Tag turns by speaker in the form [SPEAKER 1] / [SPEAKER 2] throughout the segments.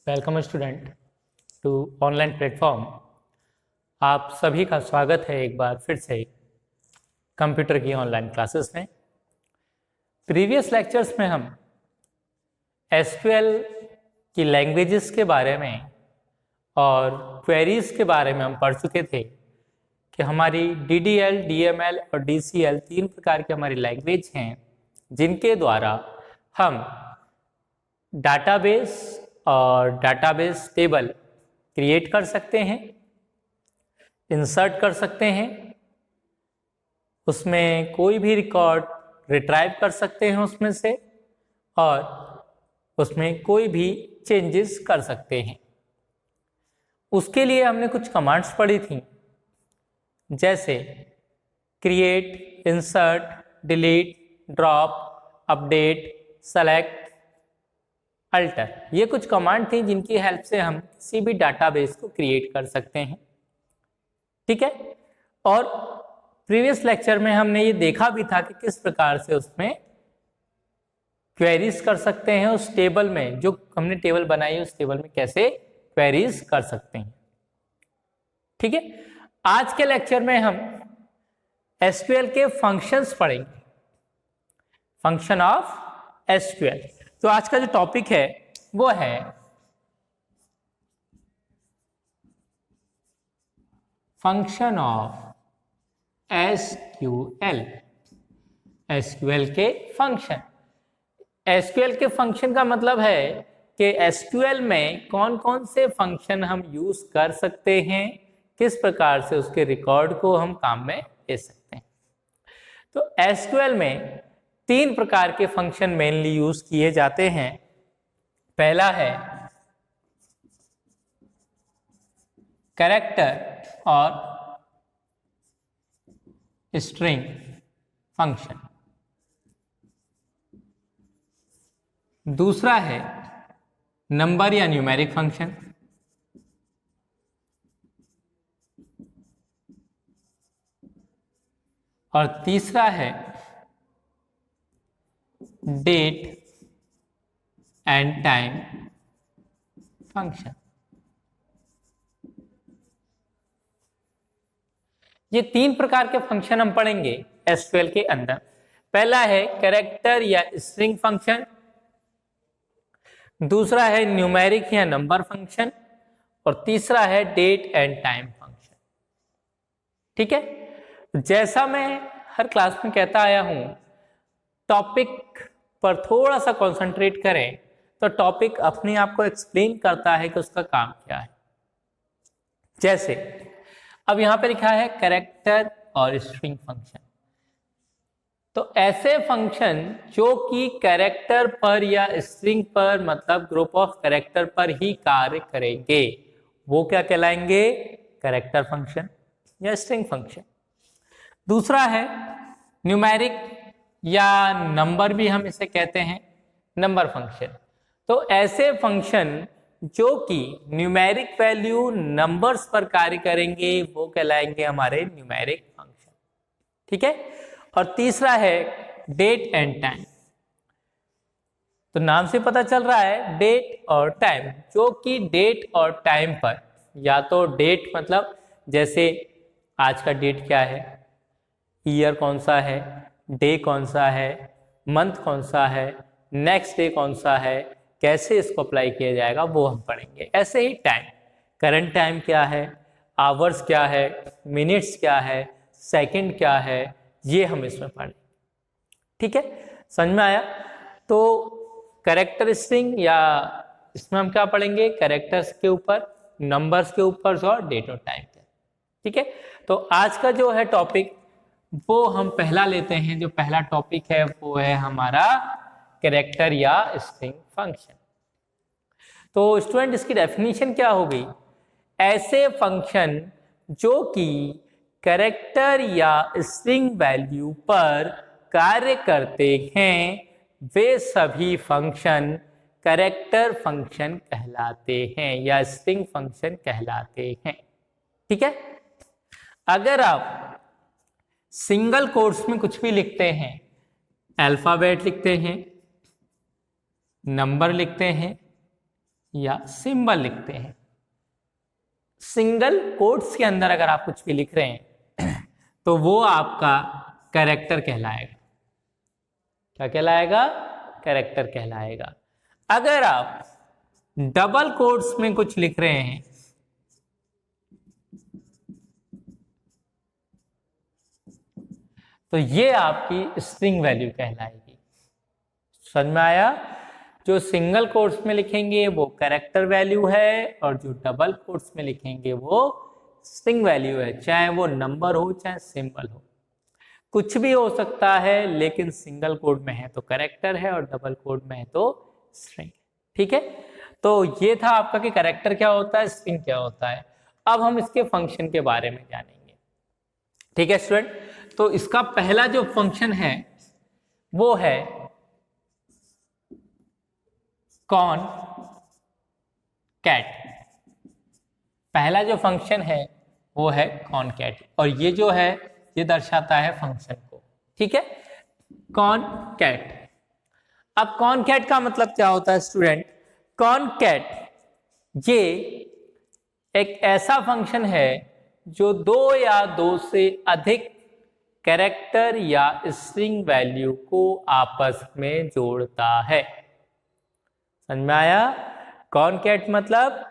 [SPEAKER 1] Welcome student to online platform. आप सभी का स्वागत है एक बार फिर से कंप्यूटर की ऑनलाइन क्लासेस में। प्रीवियस लेक्चर्स में हम एसक्यूएल की लैंग्वेजेस के बारे में और क्वेरीज के बारे में हम पढ़ चुके थे कि हमारी डीडीएल, डीएमएल और डीसीएल तीन प्रकार की हमारी लैंग्वेज हैं जिनके द्वारा हम डाटाबेस और डाटाबेस टेबल क्रिएट कर सकते हैं, इंसर्ट कर सकते हैं, उसमें कोई भी रिकॉर्ड रिट्राइव कर सकते हैं उसमें से, और उसमें कोई भी चेंजेस कर सकते हैं। उसके लिए हमने कुछ कमांड्स पढ़ी थी, जैसे create, insert, delete, drop, update, select, alter. ये कुछ कमांड थी जिनकी हेल्प से हम किसी भी डाटाबेस को क्रिएट कर सकते हैं। ठीक है। और प्रीवियस लेक्चर में हमने ये देखा भी था कि किस प्रकार से उसमें क्वेरीज कर सकते हैं, उस टेबल में जो हमने टेबल बनाई है उस टेबल में कैसे क्वेरीज कर सकते हैं। ठीक है। आज के लेक्चर में हम एसक्यूएल के फंक्शंस पढ़ेंगे, फंक्शन ऑफ एसक्यूएल। तो आज का जो टॉपिक है वो है फंक्शन ऑफ एसक्यूएल। एसक्यूएल के फंक्शन। एसक्यूएल के फंक्शन का मतलब है कि एसक्यूएल में कौन कौन से फंक्शन हम यूज कर सकते हैं, किस प्रकार से उसके रिकॉर्ड को हम काम में ले सकते हैं। तो एसक्यूएल में तीन प्रकार के फंक्शन मेनली यूज किए जाते हैं। पहला है कैरेक्टर और स्ट्रिंग फंक्शन। दूसरा है नंबर या न्यूमेरिक फंक्शन। और तीसरा है डेट एंड टाइम फंक्शन। ये तीन प्रकार के फंक्शन हम पढ़ेंगे एसक्यूएल के अंदर। पहला है कैरेक्टर या स्ट्रिंग फंक्शन, दूसरा है न्यूमेरिक या नंबर फंक्शन, और तीसरा है डेट एंड टाइम फंक्शन। ठीक है। जैसा मैं हर क्लास में कहता आया हूं, टॉपिक पर थोड़ा सा कंसंट्रेट करें तो टॉपिक अपने आप को एक्सप्लेन करता है कि उसका काम क्या है। जैसे अब यहां पे लिखा है कैरेक्टर और स्ट्रिंग फंक्शन। तो ऐसे फंक्शन जो कि कैरेक्टर पर या स्ट्रिंग पर, मतलब ग्रुप ऑफ कैरेक्टर पर ही कार्य करेंगे, वो क्या कहलाएंगे? कैरेक्टर फंक्शन या स्ट्रिंग फंक्शन। दूसरा है न्यूमेरिक या नंबर भी हम इसे कहते हैं, नंबर फंक्शन। तो ऐसे फंक्शन जो कि न्यूमेरिक वैल्यू नंबर्स पर कार्य करेंगे वो कहलाएंगे हमारे न्यूमेरिक फंक्शन। ठीक है। और तीसरा है डेट एंड टाइम। तो नाम से पता चल रहा है डेट और टाइम, जो कि डेट और टाइम पर, या तो डेट मतलब जैसे आज का डेट क्या है, ईयर कौन सा है, डे कौन सा है, मंथ कौन सा है, नेक्स्ट डे कौन सा है, कैसे इसको अप्लाई किया जाएगा वो हम पढ़ेंगे। ऐसे ही टाइम, करंट टाइम क्या है, आवर्स क्या है, मिनट्स क्या है, सेकंड क्या है, ये हम इसमें पढ़ेंगे। ठीक है। समझ में आया? तो कैरेक्टर स्ट्रिंग या इसमें हम क्या पढ़ेंगे? कैरेक्टर्स के ऊपर, नंबर्स के ऊपर और डेट और टाइम के। ठीक है। तो आज का जो है टॉपिक वो हम पहला लेते हैं। जो पहला टॉपिक है वो है हमारा कैरेक्टर या स्ट्रिंग फंक्शन। तो स्टूडेंट इसकी डेफिनेशन क्या हो गई? ऐसे फंक्शन जो कि कैरेक्टर या स्ट्रिंग वैल्यू पर कार्य करते हैं वे सभी फंक्शन कैरेक्टर फंक्शन कहलाते हैं या स्ट्रिंग फंक्शन कहलाते हैं। ठीक है। अगर आप सिंगल कोट्स में कुछ भी लिखते हैं, अल्फाबेट लिखते हैं, नंबर लिखते हैं, या सिंबल लिखते हैं। सिंगल कोट्स के अंदर अगर आप कुछ भी लिख रहे हैं तो वो आपका कैरेक्टर कहलाएगा। क्या कहलाएगा? कैरेक्टर कहलाएगा। अगर आप डबल कोट्स में कुछ लिख रहे हैं तो ये आपकी स्ट्रिंग वैल्यू कहलाएगी। समझ में आया? जो सिंगल कोट्स में लिखेंगे वो कैरेक्टर वैल्यू है और जो डबल कोट्स में लिखेंगे वो स्ट्रिंग वैल्यू है, चाहे वो नंबर हो चाहे सिंबल हो, कुछ भी हो सकता है, लेकिन सिंगल कोट में है तो कैरेक्टर है और डबल कोट में है तो स्ट्रिंग। ठीक है, तो ये था आपका कि कैरेक्टर क्या होता है, स्ट्रिंग क्या होता है। अब हम इसके फंक्शन के बारे में जानेंगे। ठीक है स्टूडेंट, तो इसका पहला जो फंक्शन है वो है कॉन कैट। पहला जो फंक्शन है वो है कॉन कैट, और ये जो है ये दर्शाता है फंक्शन को। ठीक है, कॉन कैट। अब कॉन कैट का मतलब क्या होता है स्टूडेंट? कॉन कैट ये एक ऐसा फंक्शन है जो दो या दो से अधिक कैरेक्टर या स्ट्रिंग वैल्यू को आपस में जोड़ता है। समझ में आया? कॉनकैट मतलब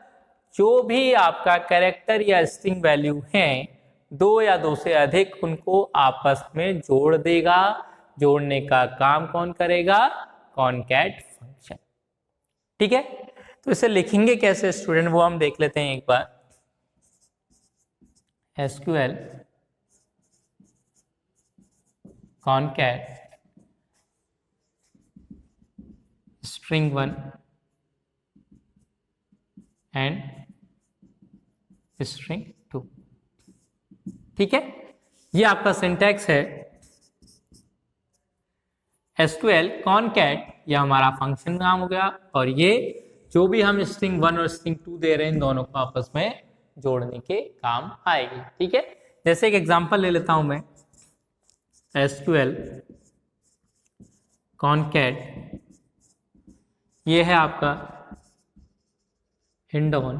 [SPEAKER 1] जो भी आपका कैरेक्टर या स्ट्रिंग वैल्यू हैं, दो या दो से अधिक, उनको आपस में जोड़ देगा। जोड़ने का काम कौन करेगा? Concat function. ठीक है, तो इसे लिखेंगे कैसे स्टूडेंट, वो हम देख लेते हैं एक बार। SQL concat string 1 and string 2। ठीक है, ये आपका सिंटैक्स है। SQL कॉनकैट ये हमारा फंक्शन नाम हो गया, और ये जो भी हम स्ट्रिंग 1 और स्ट्रिंग 2 दे रहे हैं, इन दोनों को आपस में जोड़ने के काम आएगी। ठीक है, जैसे एक एग्जांपल ले लेता हूं मैं। SQL कॉनकैट ये है आपका हिंडॉन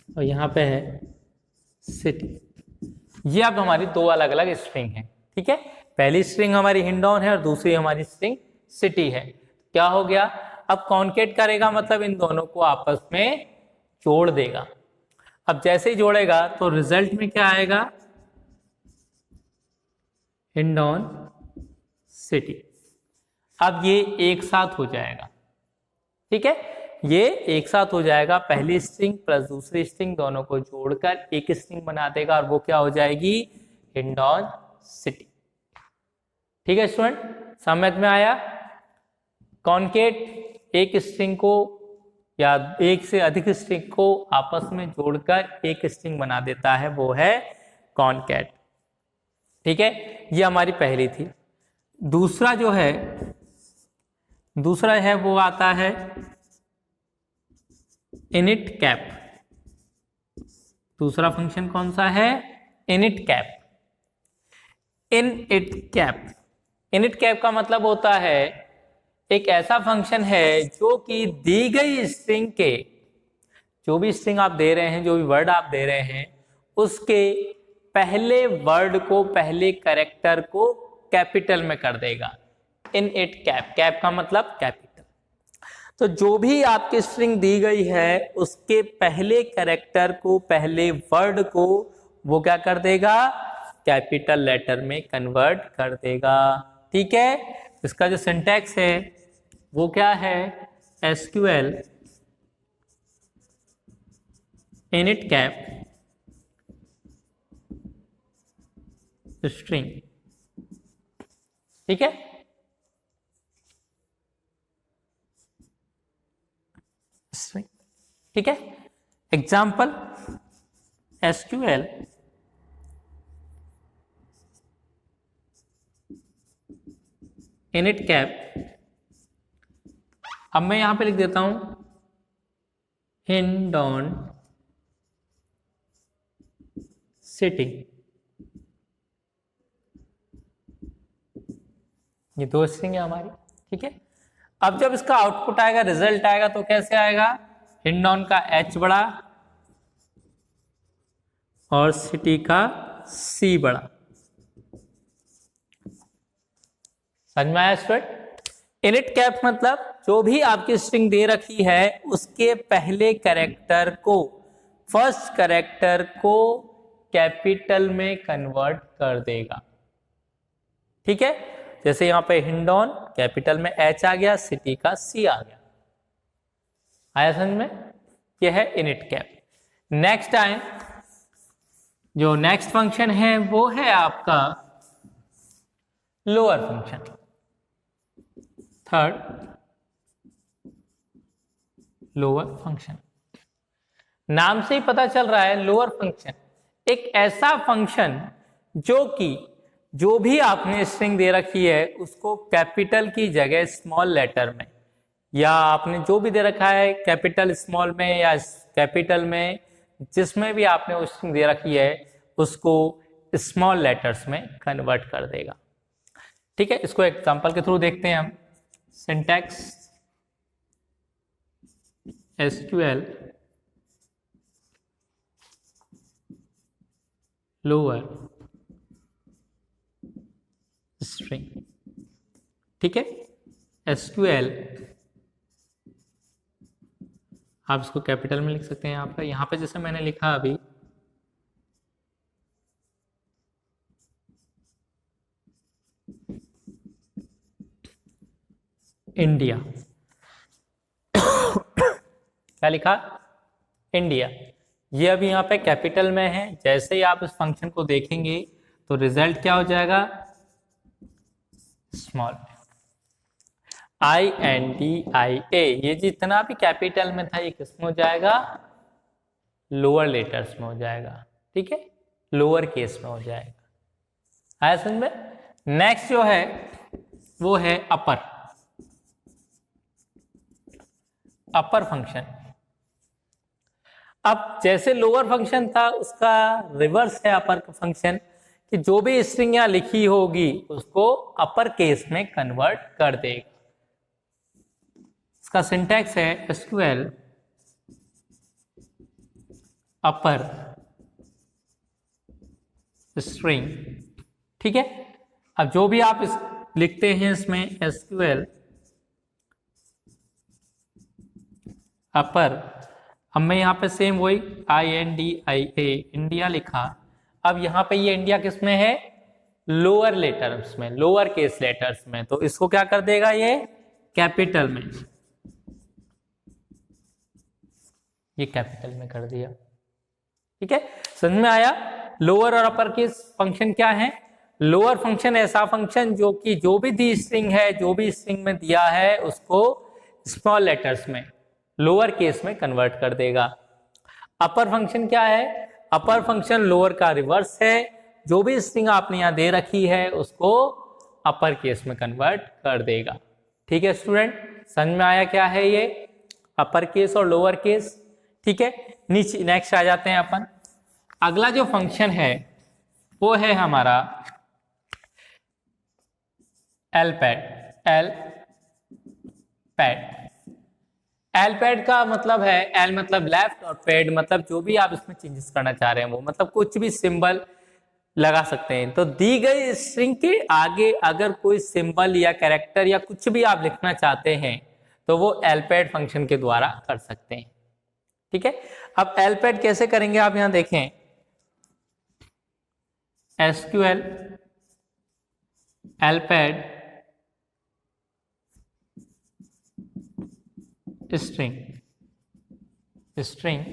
[SPEAKER 1] और यहाँ पे है सिटी। ये अब हमारी दो अलग अलग स्ट्रिंग है। ठीक है, पहली स्ट्रिंग हमारी हिंडॉन है और दूसरी हमारी स्ट्रिंग सिटी है। क्या हो गया? अब कॉनकैट करेगा मतलब इन दोनों को आपस में जोड़ देगा। अब जैसे ही जोड़ेगा तो रिजल्ट में क्या आएगा? हिंडॉन सिटी। अब ये एक साथ हो जाएगा। ठीक है, ये एक साथ हो जाएगा। पहली स्ट्रिंग प्लस दूसरी स्ट्रिंग दोनों को जोड़कर एक स्ट्रिंग बना देगा, और वो क्या हो जाएगी? हिंडॉन सिटी। ठीक है स्टूडेंट, समझ में आया? कॉनकैट एक स्ट्रिंग को या एक से अधिक स्ट्रिंग को आपस में जोड़कर एक स्ट्रिंग बना देता है, वो है कॉनकैट। ठीक है, ये हमारी पहली थी। दूसरा जो है, दूसरा है वो आता है इनिट कैप। दूसरा फंक्शन कौन सा है? Init cap. Init cap, init cap का मतलब होता है एक ऐसा फंक्शन है जो कि दी गई स्ट्रिंग के, जो भी स्ट्रिंग आप दे रहे हैं, जो भी वर्ड आप दे रहे हैं, उसके पहले वर्ड को, पहले कैरेक्टर को कैपिटल में कर देगा। इनिट कैप, कैप का मतलब कैपिटल। तो जो भी आपकी स्ट्रिंग दी गई है उसके पहले कैरेक्टर को, पहले वर्ड को वो क्या कर देगा? कैपिटल लेटर में कन्वर्ट कर देगा। ठीक है, इसका जो सिंटैक्स है वो क्या है? SQL init cap string. ठीक है, स्ट्रिंग। ठीक है, एग्जाम्पल SQL इनिट कैप। अब मैं यहां पे लिख देता हूं हिंडॉन सिटी। ये दो स्ट्रिंग है हमारी। ठीक है, अब जब इसका आउटपुट आएगा, रिजल्ट आएगा, तो कैसे आएगा? हिंडौन का H बड़ा और सिटी का C बड़ा। समझ में आया स्टूडेंट? इनिट कैप मतलब जो भी आपकी स्ट्रिंग दे रखी है उसके पहले कैरेक्टर को, फर्स्ट कैरेक्टर को कैपिटल में कन्वर्ट कर देगा। ठीक है, जैसे यहां पे हिंडौन कैपिटल में H आ गया, सिटी का C आ गया। आया समझ में? यह है इनिट कैप। नेक्स्ट टाइम जो नेक्स्ट फंक्शन है वो है आपका lower function. Third, lower function. नाम से ही पता चल रहा है लोअर फंक्शन एक ऐसा फंक्शन जो कि जो भी आपने स्ट्रिंग दे रखी है उसको कैपिटल की जगह स्मॉल लेटर में, या आपने जो भी दे रखा है कैपिटल स्मॉल में या कैपिटल में, जिसमें भी आपने वो स्ट्रिंग दे रखी है उसको स्मॉल लेटर्स में कन्वर्ट कर देगा। ठीक है, इसको एग्जांपल के थ्रू देखते हैं हम। Syntax SQL lower string. ठीक है, SQL आप इसको कैपिटल में लिख सकते हैं। यहाँ पे जैसे मैंने लिखा अभी इंडिया, क्या लिखा? इंडिया। ये अभी यहाँ पे कैपिटल में है। जैसे ही आप इस फंक्शन को देखेंगे तो रिजल्ट क्या हो जाएगा? स्मॉल। INDIA, ये जितना भी कैपिटल में था ये किस में हो जाएगा? लोअर लेटर्स में हो जाएगा। ठीक है, लोअर केस में हो जाएगा। आया समझ में? नेक्स्ट जो है वो है अपर फंक्शन। अब जैसे लोअर फंक्शन था उसका रिवर्स है अपर फंक्शन, कि जो भी स्ट्रिंग यहां लिखी होगी उसको अपर केस में कन्वर्ट कर देगा। इसका सिंटैक्स है SQL अपर स्ट्रिंग। ठीक है, अब जो भी आप लिखते हैं इसमें SQL अपर, अब मैं यहाँ पे सेम वही INDIA इंडिया लिखा। अब यहाँ पे ये इंडिया किस में है? लोअर लेटर्स में, लोअर केस लेटर्स में, तो इसको क्या कर देगा? ये कैपिटल में, ये कैपिटल में कर दिया। ठीक है, समझ में आया? लोअर और अपर केस फंक्शन क्या है? लोअर फंक्शन ऐसा फंक्शन जो कि जो भी दी स्ट्रिंग है, जो भी स्ट्रिंग में दिया है उसको स्मॉल लेटर्स में, लोअर केस में कन्वर्ट कर देगा। अपर फंक्शन क्या है? अपर फंक्शन लोअर का रिवर्स है। जो भी स्ट्रिंग आपने यहां दे रखी है उसको अपर केस में कन्वर्ट कर देगा। ठीक है स्टूडेंट, समझ में आया क्या है ये अपर केस और लोअर केस? ठीक है, नीचे नेक्स्ट आ जाते हैं अपन। अगला जो फंक्शन है वो है हमारा एलपैड का मतलब है, एल मतलब लेफ्ट और पैड मतलब जो भी आप इसमें चेंजेस करना चाह रहे हैं वो, मतलब कुछ भी सिंबल लगा सकते हैं। तो दी गई स्ट्रिंग के आगे अगर कोई सिंबल या कैरेक्टर या कुछ भी आप लिखना चाहते हैं तो वो एलपैड फंक्शन के द्वारा कर सकते हैं। ठीक है, अब एलपैड कैसे करेंगे आप यहां देखें। SQL एलपैड स्ट्रिंग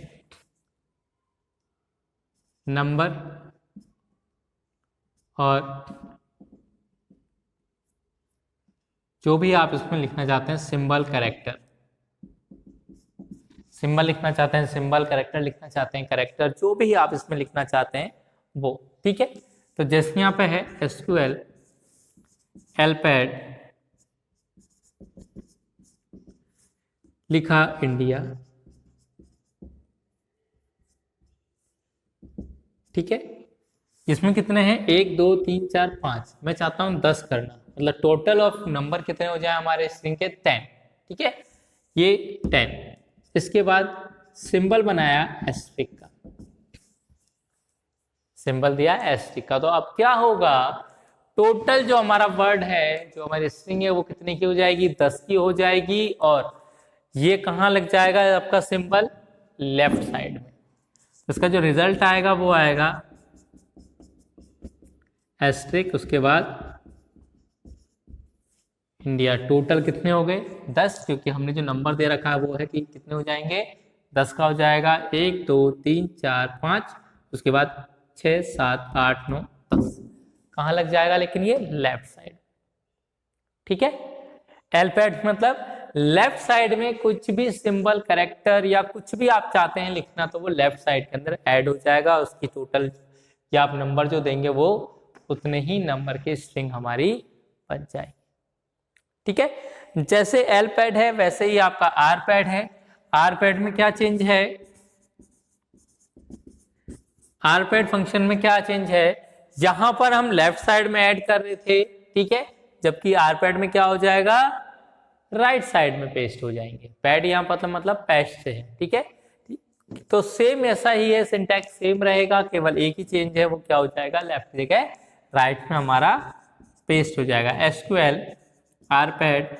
[SPEAKER 1] नंबर और जो भी आप इसमें लिखना चाहते हैं सिंबल कैरेक्टर, सिंबल लिखना चाहते हैं सिंबल, कैरेक्टर लिखना चाहते हैं कैरेक्टर, जो भी आप इसमें लिखना चाहते हैं वो। ठीक है, तो जैसे यहां पे है SQL एलपैड लिखा इंडिया। ठीक है, इसमें कितने हैं? 1 2 3 4 5, मैं चाहता हूं 10 करना, मतलब टोटल ऑफ नंबर कितने हो जाए हमारे स्ट्रिंग के? 10। ठीक है, ये 10 इसके बाद सिंबल बनाया एस्ट्रिक का, सिंबल दिया एस्ट्रिक का। तो अब क्या होगा, टोटल जो हमारा वर्ड है, जो हमारी स्ट्रिंग है, वो कितने की हो जाएगी, 10 की हो जाएगी। और ये कहाँ लग जाएगा आपका सिंबल, लेफ्ट साइड में। इसका जो रिजल्ट आएगा वो आएगा एस्ट्रिक, उसके बाद इंडिया। टोटल कितने हो गए, 10, क्योंकि हमने जो नंबर दे रखा है वो है कि कितने हो जाएंगे, 10 का हो जाएगा। 1 2 3 4 5, उसके बाद 6 7 8 9 10। कहाँ लग जाएगा लेकिन ये लेफ्ट साइड, ठीक है। एल्फेट मतलब लेफ्ट साइड में कुछ भी सिंबल, कैरेक्टर या कुछ भी आप चाहते हैं लिखना, तो वो लेफ्ट साइड के अंदर ऐड हो जाएगा। उसकी टोटल या आप नंबर जो देंगे वो उतने ही नंबर की स्ट्रिंग हमारी बन जाएगी, ठीक है। जैसे एल पैड है वैसे ही आपका आर पैड है। आर पैड में क्या चेंज है, आर पैड फंक्शन में क्या चेंज है, यहां पर हम लेफ्ट साइड में ऐड कर रहे थे, ठीक है, जबकि आर पैड में क्या हो जाएगा, राइट साइड में पेस्ट हो जाएंगे। पैड यहाँ पर मतलब पेस्ट से है, ठीक है। तो सेम ऐसा ही है, सिंटैक्स सेम रहेगा, केवल एक ही चेंज है, वो क्या हो जाएगा, लेफ्ट की जगह राइट में हमारा पेस्ट हो जाएगा। SQL RPAD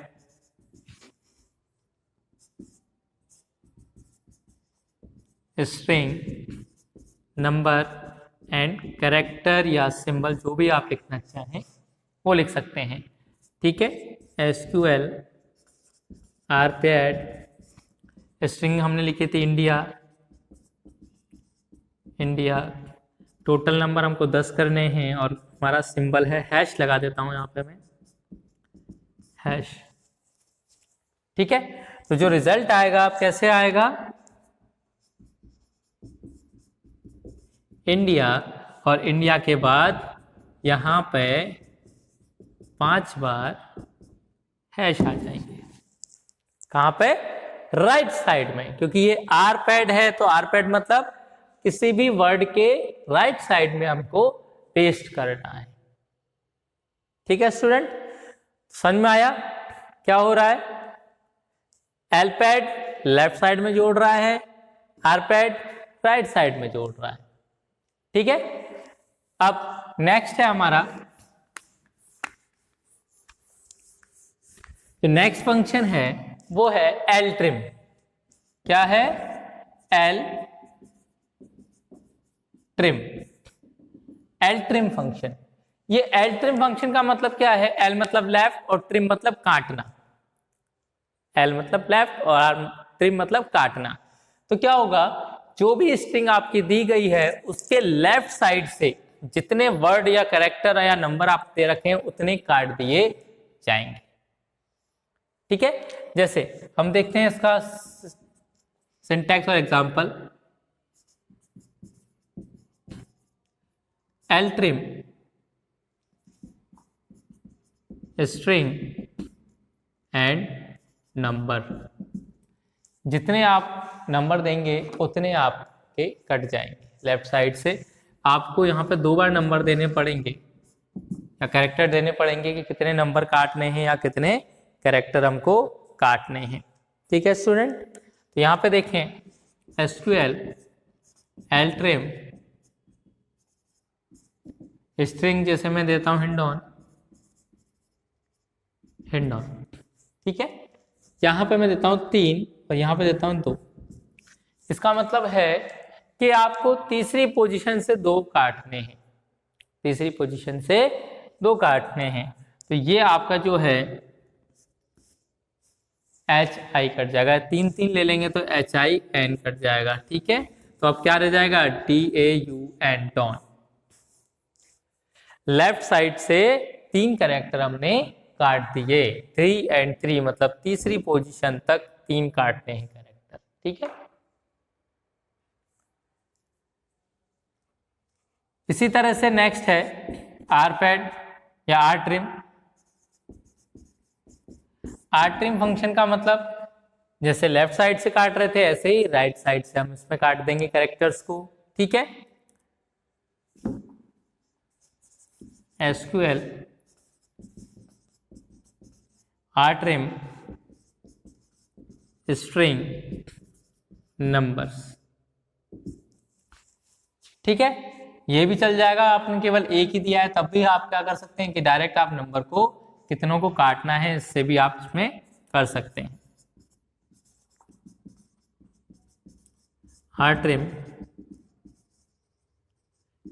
[SPEAKER 1] string number and character या सिंबल जो भी आप लिखना चाहें वो लिख सकते हैं, ठीक है। एसक्यूएल आरपैड स्ट्रिंग हमने लिखी थी इंडिया, इंडिया टोटल नंबर हमको 10 करने हैं और हमारा सिंबल है हैश, लगा देता हूं यहां पे मैं हैश, ठीक है। तो जो रिजल्ट आएगा आप कैसे आएगा, इंडिया और इंडिया के बाद यहां पे 5 बार हैश आ जाएंगे। कहां पे, राइट साइड में, क्योंकि ये आर पैड है तो आर पैड मतलब किसी भी वर्ड के राइट साइड में हमको पेस्ट करना है, ठीक है स्टूडेंट। समझ में आया क्या हो रहा है, एल पैड लेफ्ट साइड में जोड़ रहा है, आर पैड राइट साइड में जोड़ रहा है, ठीक है। अब नेक्स्ट है हमारा, जो नेक्स्ट फंक्शन है वो है एल ट्रिम। क्या है, L trim, L trim function. ये एल ट्रिम फंक्शन का मतलब क्या है, एल मतलब लेफ्ट और ट्रिम मतलब काटना, एल मतलब लेफ्ट और ट्रिम मतलब काटना। तो क्या होगा, जो भी स्ट्रिंग आपकी दी गई है उसके लेफ्ट साइड से जितने वर्ड या कैरेक्टर या नंबर आप दे रखे हैं उतने काट दिए जाएंगे, ठीक है। जैसे हम देखते हैं इसका सिंटैक्स और example, L trim string and number, जितने आप नंबर देंगे उतने आपके कट जाएंगे लेफ्ट साइड से। आपको यहाँ पे 2 बार नंबर देने पड़ेंगे या कैरेक्टर देने पड़ेंगे कि कितने नंबर काटने हैं या कितने कैरेक्टर हमको काटने हैं, ठीक है स्टूडेंट। तो यहाँ पे देखें एसक्यूएल एल ट्रिम स्ट्रिंग, जैसे मैं देता हूँ हिंडॉन, हिंडॉन, ठीक है। यहाँ पे मैं देता हूँ 3 और यहाँ पे देता हूँ 2। इसका मतलब है कि आपको तीसरी पोजीशन से 2 काटने हैं, तीसरी पोजीशन से 2 काटने हैं। तो ये आपका जो है एच आई कट जाएगा, 3 3 ले लेंगे तो एच आई एन कट जाएगा, ठीक है। तो अब क्या रह जाएगा, D A U N, dawn. Left side से 3 कैरेक्टर हमने काट दिए, 3 and 3 मतलब तीसरी पोजीशन तक 3 काटते हैं कैरेक्टर, ठीक है। इसी तरह से नेक्स्ट है आर पैड या R trim. R trim function का मतलब जैसे लेफ्ट साइड से काट रहे थे ऐसे ही राइट साइड से हम इसमें काट देंगे कैरेक्टर्स को, ठीक है। SQL R trim string numbers. ठीक है, ये भी चल जाएगा। आपने केवल एक ही दिया है तब भी आप क्या कर सकते हैं कि डायरेक्ट आप नंबर को कितनों को काटना है इससे भी आप इसमें कर सकते हैं। ट्रिम,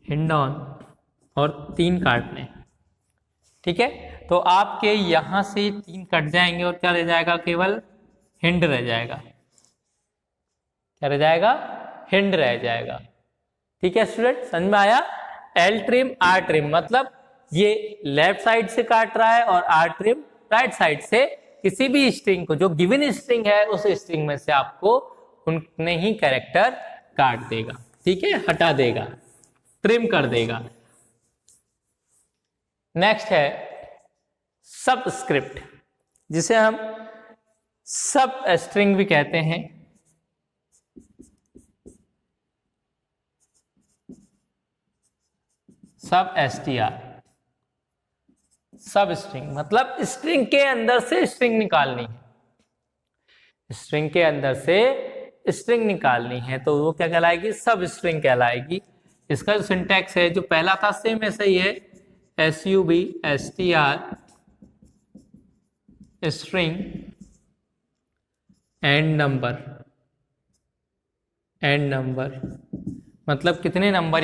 [SPEAKER 1] हिंड ऑन और 3 काटने। ठीक है, तो आपके यहां से 3 कट जाएंगे और क्या रह जाएगा, केवल हिंड रह जाएगा। क्या रह जाएगा, हिंड रह जाएगा। ठीक है स्टूडेंट, समझ में आया। एल ट्रिम आर ट्रिम मतलब ये लेफ्ट साइड से काट रहा है और आर ट्रिम राइट साइड से किसी भी स्ट्रिंग को, जो गिवन स्ट्रिंग है उस स्ट्रिंग में से आपको उतने ही कैरेक्टर काट देगा। ठीक है, हटा देगा, ट्रिम कर देगा। नेक्स्ट है सबस्क्रिप्ट, जिसे हम सब स्ट्रिंग भी कहते हैं। सब str, सब स्ट्रिंग मतलब स्ट्रिंग के अंदर से स्ट्रिंग निकालनी है, स्ट्रिंग के अंदर से स्ट्रिंग निकालनी है तो वो क्या कहलाएगी, सब स्ट्रिंग कहलाएगी। इसका जो सिंटैक्स है, जो पहला था सेम ऐसा ही है, SUBSTR string and number, and number मतलब कितने नंबर